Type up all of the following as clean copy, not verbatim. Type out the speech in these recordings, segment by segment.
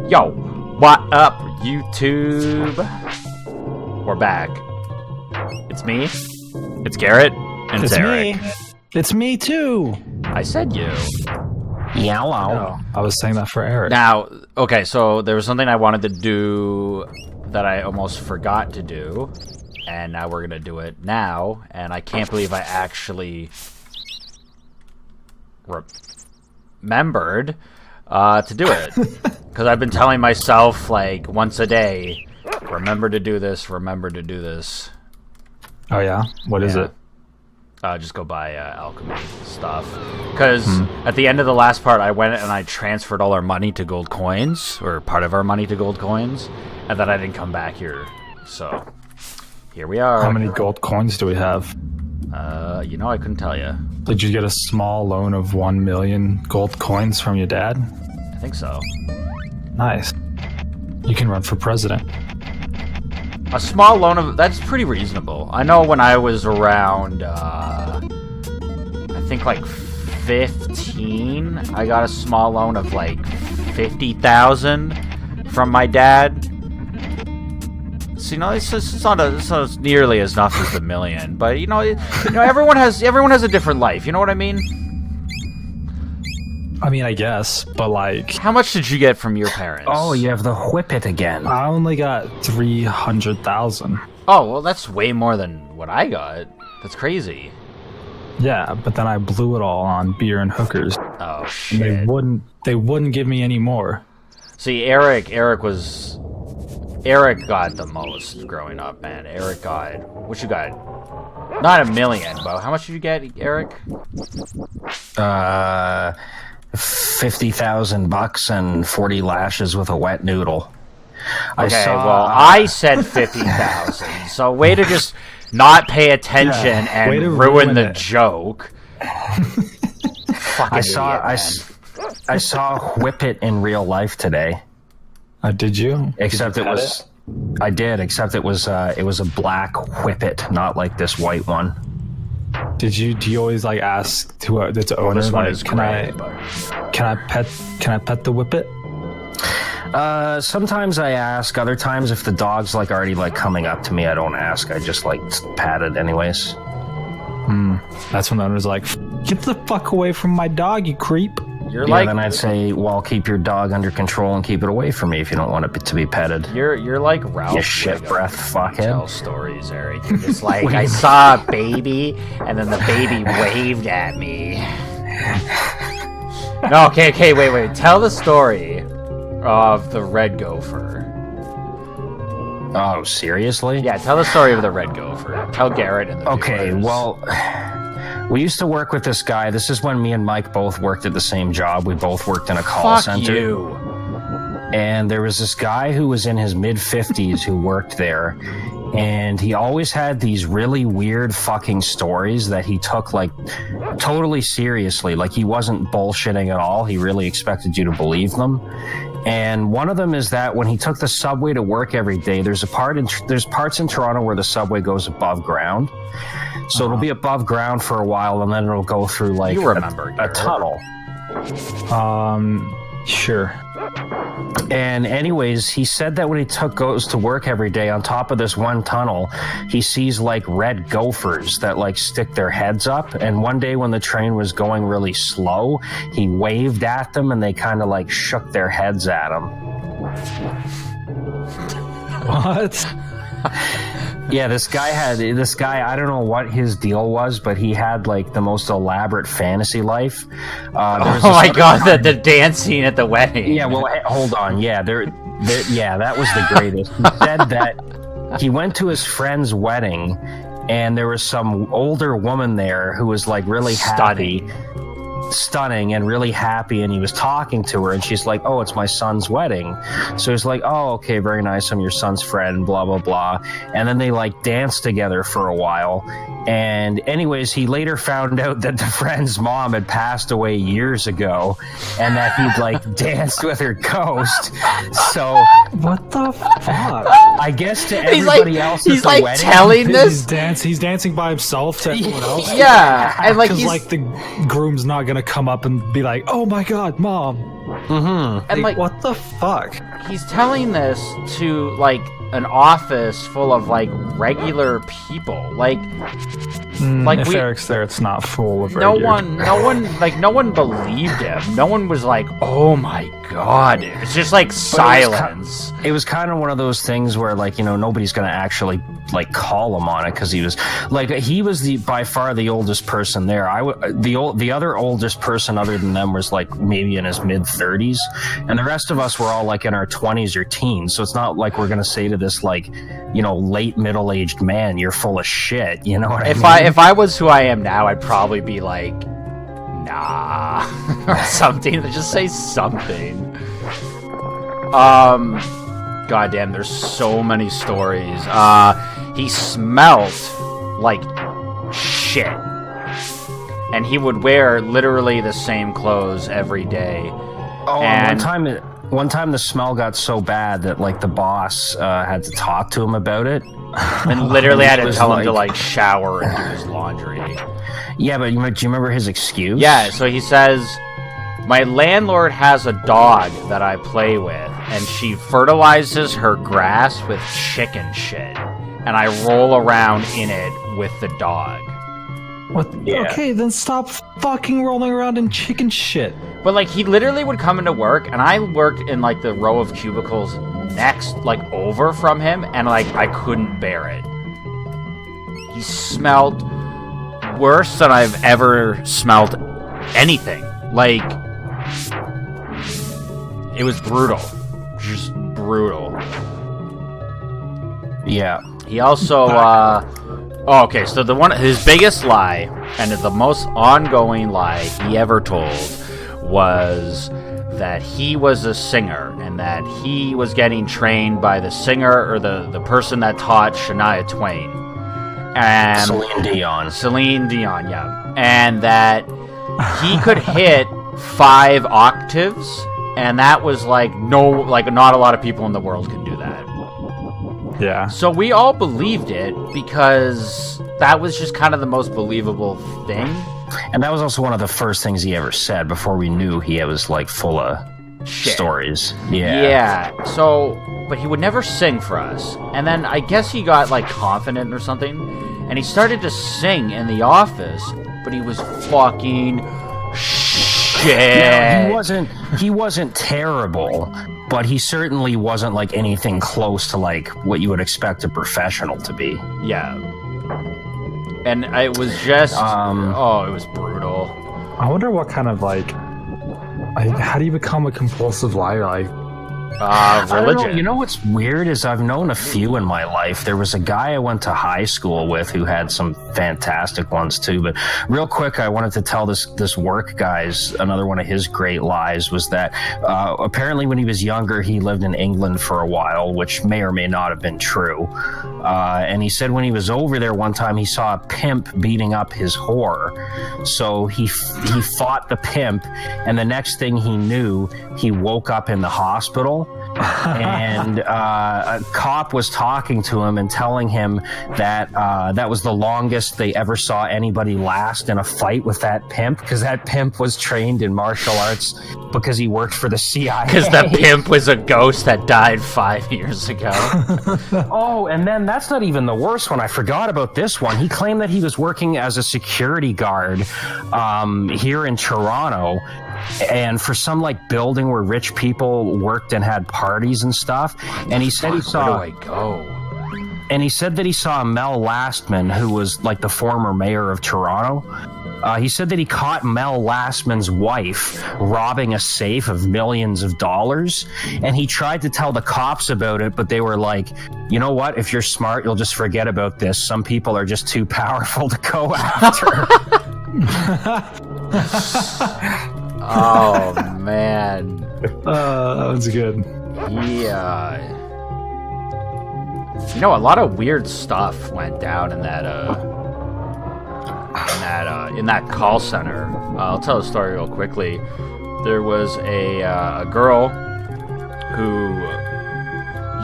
Yo, what up, YouTube? We're back. It's me. It's Garrett. And it's Eric. Me. It's me too. I said you. Yellow. No, I was saying that for Eric. Now, okay, so there was something I wanted to do that I almost forgot to do, and now we're gonna do it now, and I can't believe I actually remembered to do it, because I've been telling myself like once a day, remember to do this, remember to do this. Oh yeah? What is it? Just go buy alchemy stuff, because at the end of the last part I went and I transferred all our money to gold coins, or part of our money to gold coins, and then I didn't come back here, so here we are. How many gold coins do we have? You know, I couldn't tell you. Did you get a small loan of 1 million gold coins from your dad? I think so. Nice. You can run for president. A small loan of... That's pretty reasonable. I know when I was around, I think like 15, I got a small loan of like 50,000 from my dad. So, you know, it's not nearly as enough as the million, but you know, everyone has a different life. You know what I mean? I mean, I guess, but like... How much did you get from your parents? Oh, you have the whippet again. I only got 300,000. Oh, well, that's way more than what I got. That's crazy. Yeah, but then I blew it all on beer and hookers. Oh, shit. And they wouldn't give me any more. See, Eric got the most growing up, man. Eric got... What you got? Not a million, but how much did you get, Eric? 50,000 bucks and 40 lashes with a wet noodle. I said 50,000. So way to just not pay attention and ruin the joke. I saw Whippet in real life today. Did you? Except it was a black Whippet, not like this white one. Do you always like ask to its owner? This one like, is can I pet the whippet? Sometimes I ask. Other times, if the dog's like already like coming up to me, I don't ask. I just like pat it anyways. That's when the owner's like, "Get the fuck away from my dog, you creep!" Then I'd say, "Well, keep your dog under control and keep it away from me if you don't want it to be petted." You're like Ralph. You shit breath, fuckhead. Tell stories, Eric. You're just like, I saw a baby, and then the baby waved at me. No, okay, wait. Tell the story of the red gopher. Oh, seriously? Yeah, tell the story of the red gopher. Tell Garrett and the viewers. Well, we used to work with this guy. This is when me and Mike both worked at the same job. We both worked in a call center. Fuck you. And there was this guy who was in his mid-50s who worked there. And he always had these really weird fucking stories that he took, like, totally seriously. Like, he wasn't bullshitting at all. He really expected you to believe them. And one of them is that when he took the subway to work every day, there's parts in Toronto where the subway goes above ground. So it'll be above ground for a while, and then it'll go through, like, a tunnel. Sure. And anyways, he said that when he goes to work every day, on top of this one tunnel, he sees like red gophers that like stick their heads up. And one day when the train was going really slow, he waved at them and they kind of like shook their heads at him. What? Yeah, this guy, I don't know what his deal was, but he had like the most elaborate fantasy life. Oh my god, the dance scene at the wedding. Yeah, well, hold on. Yeah, that was the greatest. He said that he went to his friend's wedding and there was some older woman there who was like really stunning and really happy, and he was talking to her and she's like, "Oh, it's my son's wedding." So he's like, "Oh, okay, very nice, I'm your son's friend, blah blah blah." And then they like danced together for a while, and anyways, he later found out that the friend's mom had passed away years ago and that he'd like danced with her ghost. So what the fuck? I guess to everybody else he's at the like wedding, telling this he's dancing by himself to everyone else. Yeah, and like the groom's not gonna come up and be like, "Oh my god, mom." Mm-hmm. And like, what the fuck? he's telling this to like an office full of like regular people. Like If Eric's there, it's not full of no regular. one believed him. No one was like, "Oh my god!" It's just like silence. It was kind of one of those things where, like, nobody's gonna actually like call him on it because he was by far the oldest person there. The other oldest person other than them was like maybe in his mid-30s, and the rest of us were all like in our 20s or teens. So it's not like we're gonna say to this like late middle-aged man, "You're full of shit." You know what I mean? If I was who I am now, I'd probably be like, "Nah," or something. Just say something. Goddamn, there's so many stories. He smelled like shit, and he would wear literally the same clothes every day. Oh, and one time the smell got so bad that like the boss had to talk to him about it. And literally had to tell him to like shower and do his laundry. Yeah, but do you remember his excuse? Yeah, so he says, "My landlord has a dog that I play with, and she fertilizes her grass with chicken shit, and I roll around in it with the dog." What? Yeah. Okay, then stop fucking rolling around in chicken shit. But like, he literally would come into work, and I worked in like the row of cubicles next, like over from him, and like I couldn't bear it. He smelled worse than I've ever smelled anything. Like, it was brutal. Just brutal. Yeah. He also, okay, so his biggest lie, and the most ongoing lie he ever told, was that he was a singer, and that he was getting trained by the singer, or the person that taught Shania Twain. And Celine Dion, yeah. And that he could hit 5 octaves, and that was not a lot of people in the world could do that. Yeah. So we all believed it because that was just kind of the most believable thing. And that was also one of the first things he ever said before we knew he was like full of stories. Yeah. Yeah. So, but he would never sing for us. And then I guess he got like confident or something, and he started to sing in the office, but he was fucking shit. Yeah, he wasn't terrible, but he certainly wasn't like anything close to like what you would expect a professional to be. Yeah. And it was just, it was brutal. I wonder what kind of how do you become a compulsive liar? Religion. You know what's weird is I've known a few in my life. There was a guy I went to high school with who had some fantastic ones too. But real quick, I wanted to tell this work guy's another one of his great lies was that apparently when he was younger, he lived in England for a while, which may or may not have been true. And he said when he was over there one time, he saw a pimp beating up his whore. So he fought the pimp, and the next thing he knew, he woke up in the hospital. And a cop was talking to him and telling him that that was the longest they ever saw anybody last in a fight with that pimp, because that pimp was trained in martial arts because he worked for the CIA. Because the pimp was a ghost that died 5 years ago. Oh, and then that's not even the worst one. I forgot about this one. He claimed that he was working as a security guard here in Toronto, and for some building where rich people worked and had parties and stuff. And he said Where do I go? And he said that he saw Mel Lastman, who was the former mayor of Toronto. He said that he caught Mel Lastman's wife robbing a safe of millions of dollars, and he tried to tell the cops about it, but they were like, you know what? If you're smart, you'll just forget about this. Some people are just too powerful to go after. Oh, man. That was good. Yeah. A lot of weird stuff went down in that call center. I'll tell a story real quickly. There was a girl who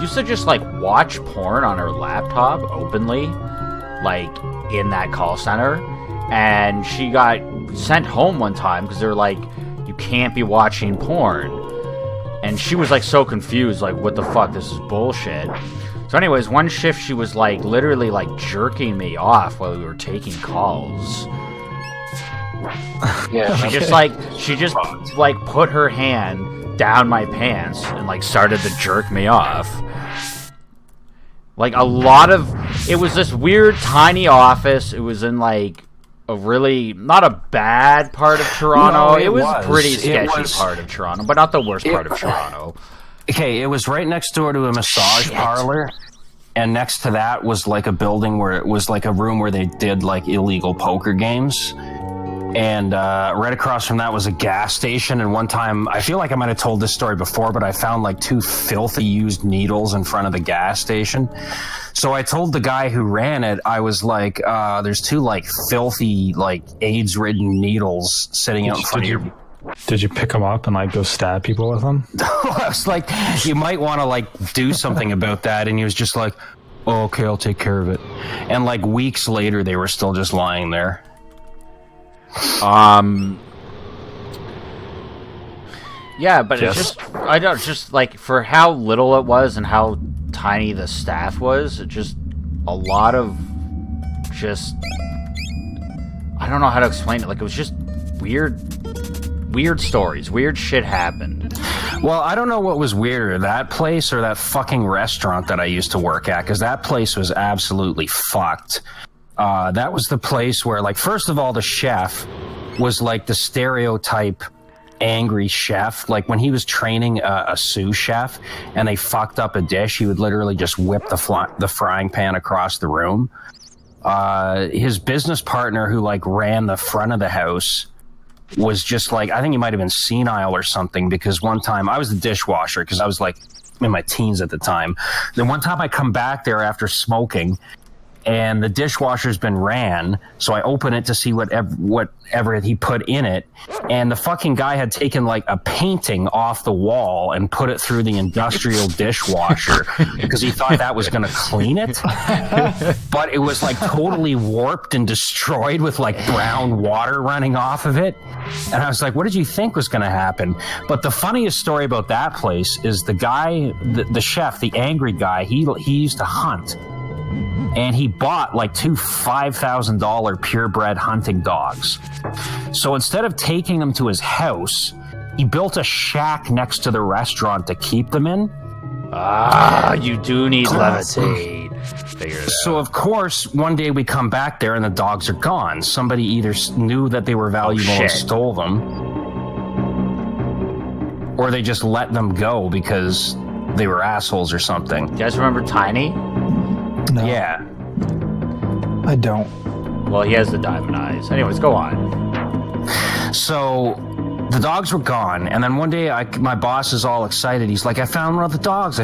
used to just watch porn on her laptop openly, in that call center, and she got sent home one time because they were like, you can't be watching porn. And she was like so confused, like, what the fuck, this is bullshit. So anyways, one shift she was like literally like jerking me off while we were taking calls. Yeah. She just put her hand down my pants and like started to jerk me off. Like it was this weird tiny office. It was in like a really, not a bad part of Toronto. No, it was a pretty sketchy was, part of Toronto, but not the worst part of Toronto. Okay, it was right next door to a massage parlor, and next to that was like a building where it was like a room where they did like illegal poker games. And right across from that was a gas station. And one time, I feel like I might have told this story before, but I found like 2 filthy used needles in front of the gas station. So I told the guy who ran it, I was like, there's 2 like filthy, like AIDS-ridden needles sitting out in front of your... Did you pick them up and like go stab people with them? I was like, you might want to like do something about that. And he was just like, oh, okay, I'll take care of it. And like weeks later, they were still just lying there. Yeah, but it's just like for how little it was and how tiny the staff was, it just a lot of just, I don't know how to explain it. Like, it was just weird stories, weird shit happened. Well, I don't know what was weirder, that place or that fucking restaurant that I used to work at, because that place was absolutely fucked. That was the place where, like, first of all, the chef was like the stereotype angry chef. Like, when he was training a sous chef and they fucked up a dish, he would literally just whip the frying pan across the room. His business partner, who like ran the front of the house, was just like, I think he might have been senile or something, because one time I was the dishwasher because I was like in my teens at the time. Then one time I come back there after smoking, and the dishwasher's been ran, so I open it to see whatever he put in it, and the fucking guy had taken like a painting off the wall and put it through the industrial dishwasher because he thought that was going to clean it. But it was like totally warped and destroyed with like brown water running off of it. And I was like, what did you think was going to happen? But the funniest story about that place is the guy, the chef, the angry guy, he used to hunt. And he bought like 2 $5,000 purebred hunting dogs. So instead of taking them to his house, he built a shack next to the restaurant to keep them in. You do need levitate. So of course, one day we come back there and the dogs are gone. Somebody either knew that they were valuable and stole them, or they just let them go because they were assholes or something. You guys remember Tiny? No. Yeah. I don't. Well, he has the diamond eyes. Anyways, go on. So the dogs were gone, and then one day my boss is all excited. He's like, I found one of the dogs.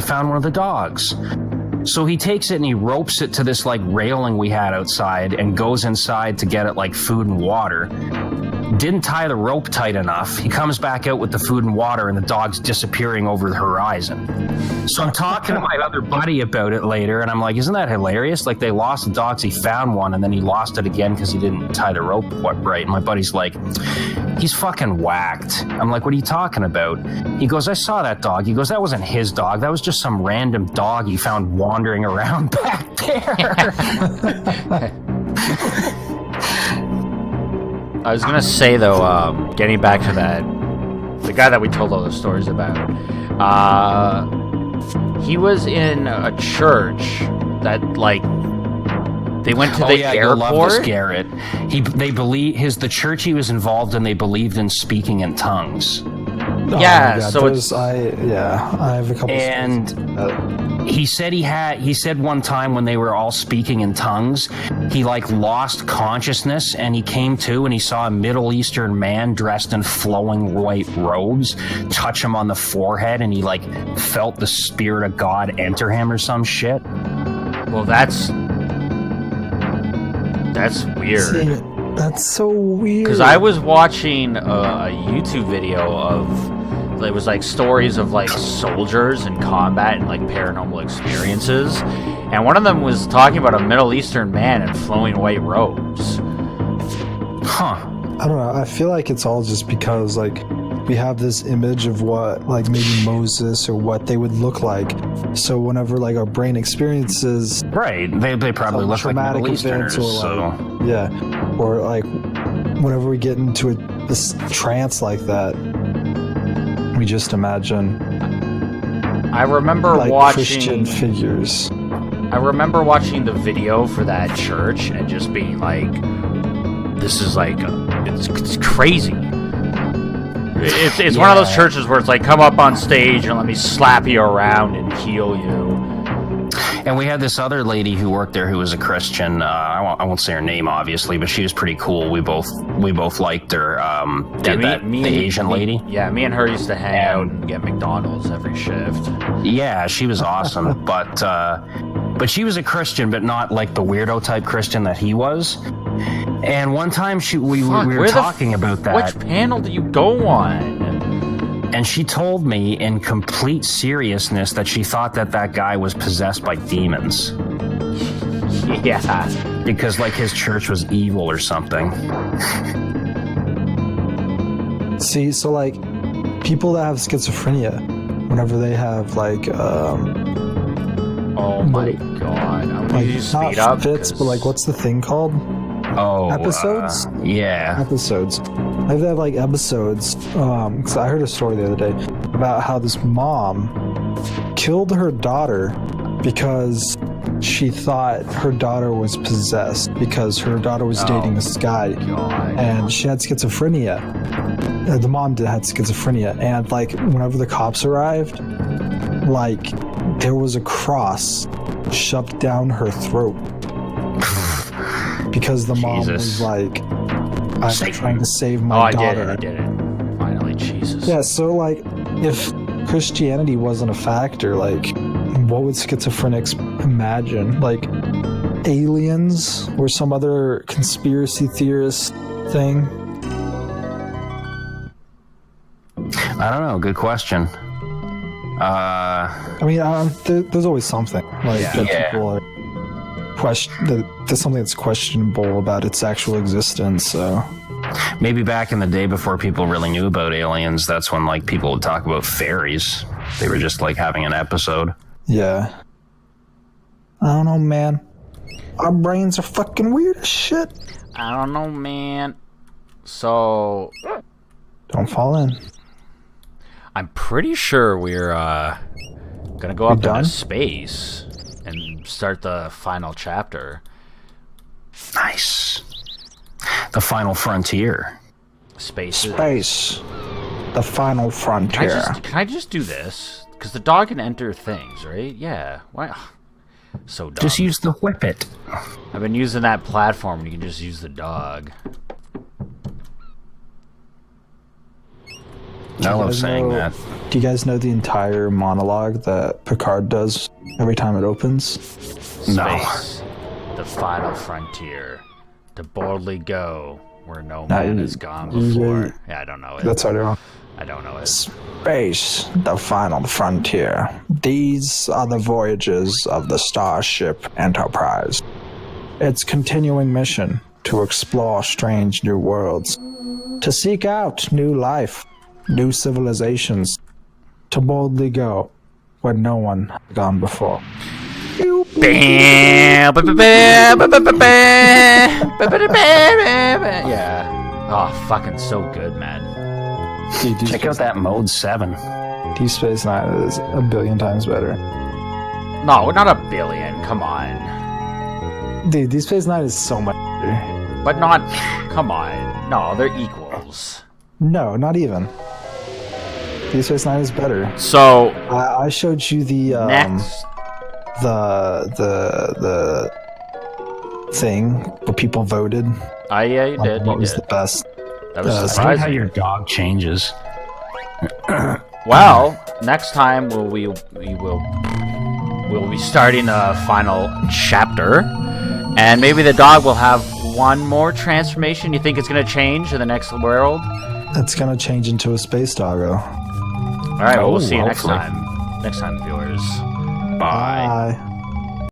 So he takes it and he ropes it to this like railing we had outside and goes inside to get it like food and water. Didn't tie the rope tight enough. He comes back out with the food and water, and the dog's disappearing over the horizon. So I'm talking to my other buddy about it later, and I'm like, isn't that hilarious? Like, they lost the dogs, he found one, and then he lost it again because he didn't tie the rope right. And my buddy's like, he's fucking whacked. I'm like, what are you talking about? He goes, I saw that dog. He goes, that wasn't his dog. That was just some random dog he found wandering around back there. I was gonna say though, getting back to that, the guy that we told all those stories about, he was in a church that like they went to the airport. You'll love this, Garrett. They believe the church he was involved in. They believed in speaking in tongues. Oh Yeah, so I have a couple. And he said one time when they were all speaking in tongues, he like lost consciousness and he came to and he saw a Middle Eastern man dressed in flowing white robes touch him on the forehead, and he like felt the spirit of God enter him or some shit. Well, that's weird. See, that's so weird. Because I was watching a YouTube video of, it was like stories of like soldiers in combat and like paranormal experiences, and one of them was talking about a Middle Eastern man in flowing white robes. Huh. I don't know. I feel like it's all just because like we have this image of what, like, maybe Moses or what they would look like. So whenever, like, our brain experiences... Right, they probably look like Middle Easterners, or like whenever we get into this trance like that, we just imagine... I remember like watching... Christian figures. I remember watching the video for that church and just being like, this is like, it's crazy. It's one of those churches where it's like, come up on stage and let me slap you around and heal you. And we had this other lady who worked there who was a Christian. I won't say her name, obviously, but she was pretty cool. We both liked her. The Asian lady. Yeah, me and her used to hang out and get McDonald's every shift. Yeah, she was awesome. But she was a Christian, but not like the weirdo type Christian that he was. And one time we were talking about that. Which panel do you go on? And she told me in complete seriousness that she thought that guy was possessed by demons. Yeah. Because, like, his church was evil or something. See, so, like, people that have schizophrenia, whenever they have, like, oh my god. I'm like, to speed up. Fits, but, like, what's the thing called? Oh, episodes? Yeah. Episodes. They have like episodes, because I heard a story the other day about how this mom killed her daughter because she thought her daughter was possessed because her daughter was dating this guy, and she had schizophrenia. The mom had schizophrenia, and like whenever the cops arrived, like there was a cross shoved down her throat because the mom was like, I'm trying to save my daughter. I did it. Finally, Jesus. Yeah, so like, if Christianity wasn't a factor, like, what would schizophrenics imagine? Like, aliens or some other conspiracy theorist thing? I don't know. Good question. I mean, there's always something. Like, that people are there's something that's questionable about its actual existence, so... Maybe back in the day before people really knew about aliens, that's when, like, people would talk about fairies. They were just, like, having an episode. Yeah. I don't know, man. Our brains are fucking weird as shit. I don't know, man. So... Don't fall in. I'm pretty sure we're, gonna go up into space and start the final chapter. Nice. The final frontier. Space. The final frontier. Can I just do this? Because the dog can enter things, right? Yeah. Why? So dumb. Just use the whippet. I've been using that platform. You can just use the dog. I love saying that. Do you guys know the entire monologue that Picard does every time it opens? Space, the final frontier, to boldly go where no man has gone before. Yeah, I don't know it. That's already wrong. I don't know it. Space, the final frontier. These are the voyages of the Starship Enterprise. Its continuing mission to explore strange new worlds, to seek out new life, new civilizations, to boldly go where no one has gone before. Yeah. Oh, fucking so good, man. Dude, Check out that Mode 7. Deep Space Nine is a billion times better. No, not a billion. Come on. Dude, Deep Space Nine is so much better. But not... Come on. No, they're equals. No, not even. Deep Space Nine is better. So... I showed you the... next... The thing where people voted. Yeah, you did. What was the best? That was I like how surprising. your dog changes. Well, next time we'll be starting a final chapter, and maybe the dog will have one more transformation. You think it's going to change in the next world? It's gonna change into a space doggo. All right, well, we'll see you next hopefully. time. Next time, viewers. Bye. Bye.